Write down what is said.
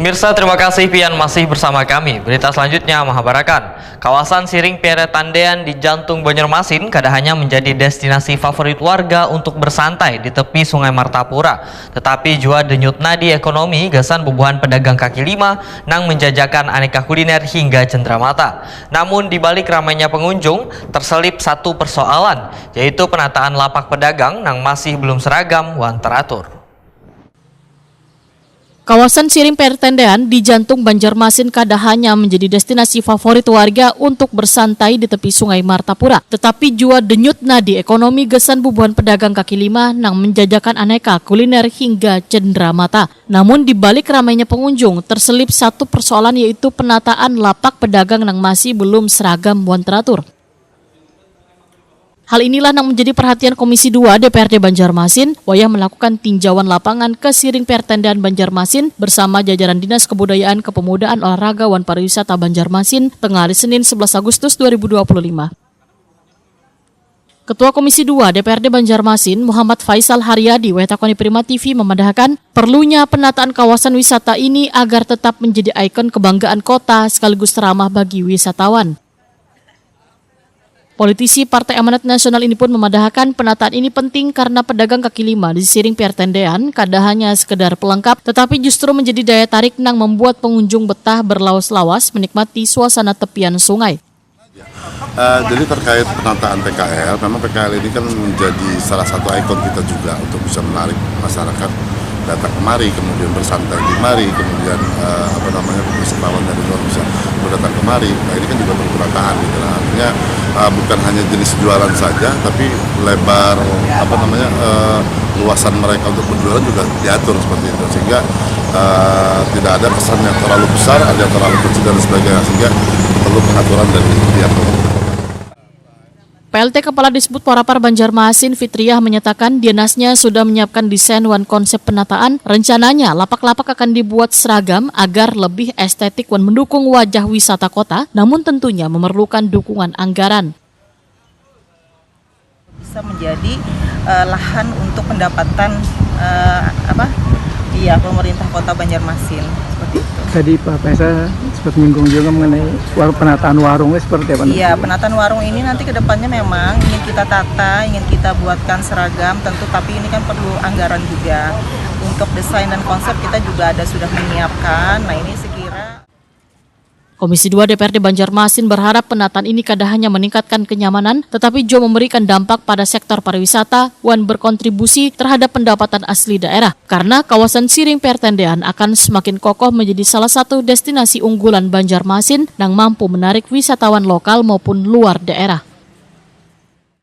Pemirsa, terima kasih Pian masih bersama kami. Berita selanjutnya menghabarkan, kawasan Siring Peretandean di jantung Banjarmasin kadahannya menjadi destinasi favorit warga untuk bersantai di tepi Sungai Martapura. Tetapi jua denyut nadi ekonomi gasan bubuhan pedagang kaki lima nang menjajakan aneka kuliner hingga cenderamata. Namun di balik ramainya pengunjung terselip satu persoalan, yaitu penataan lapak pedagang nang masih belum seragam wan teratur. Kawasan Siring Peretandean di jantung Banjarmasin kadahannya menjadi destinasi favorit warga untuk bersantai di tepi Sungai Martapura. Tetapi jua denyut nadi ekonomi gesan bubuhan pedagang kaki lima nang menjajakan aneka kuliner hingga cenderamata. Namun di balik ramainya pengunjung terselip satu persoalan, yaitu penataan lapak pedagang nang masih belum seragam wan teratur. Hal inilah yang menjadi perhatian Komisi 2 DPRD Banjarmasin, wayah melakukan tinjauan lapangan ke Siring Peretandean Banjarmasin bersama jajaran Dinas Kebudayaan, Kepemudaan, Olahraga, wan Pariwisata Banjarmasin tengah hari Senin 11 Agustus 2025. Ketua Komisi 2 DPRD Banjarmasin, Muhammad Faisal Haryadi, Wetakoni Prima TV memandahkan perlunya penataan kawasan wisata ini agar tetap menjadi ikon kebanggaan kota sekaligus ramah bagi wisatawan. Politisi Partai Amanat Nasional ini pun memadahkan penataan ini penting karena pedagang kaki lima di Siring Peretandean kada hanya sekedar pelengkap, tetapi justru menjadi daya tarik nang membuat pengunjung betah berlawas-lawas menikmati suasana tepian sungai. Jadi terkait penataan PKL, memang PKL ini kan menjadi salah satu ikon kita juga untuk bisa menarik masyarakat datang kemari, kemudian bersantai di mari, kemudian wisatawan dari luar bisa berdatang kemari. Nah ini kan juga penataan gitu. Nah, artinya bukan hanya jenis jualan saja, tapi lebar luasan mereka untuk berjualan juga diatur seperti itu, sehingga tidak ada kesan yang terlalu besar, ada yang terlalu kecil dan sebagainya, sehingga perlu pengaturan dari pihak pemerintah. PLT Kepala Disbud Porapar Banjarmasin Fitriah menyatakan dinasnya sudah menyiapkan desain wan konsep penataan. Rencananya lapak-lapak akan dibuat seragam agar lebih estetik dan mendukung wajah wisata kota, namun tentunya memerlukan dukungan anggaran. Bisa menjadi lahan untuk pendapatan pemerintah Kota Banjarmasin seperti itu. Tadi Pak Faisal sempat menyinggung juga mengenai penataan warungnya seperti apa? Iya, penataan warung ini nanti ke depannya memang ingin kita tata, ingin kita buatkan seragam tentu, tapi ini kan perlu anggaran juga. Untuk desain dan konsep kita juga sudah menyiapkan. Nah ini sekira Komisi 2 DPRD Banjarmasin berharap penataan ini kada hanya meningkatkan kenyamanan, tetapi juga memberikan dampak pada sektor pariwisata dan berkontribusi terhadap pendapatan asli daerah. Karena kawasan Siring Peretandean akan semakin kokoh menjadi salah satu destinasi unggulan Banjarmasin yang mampu menarik wisatawan lokal maupun luar daerah.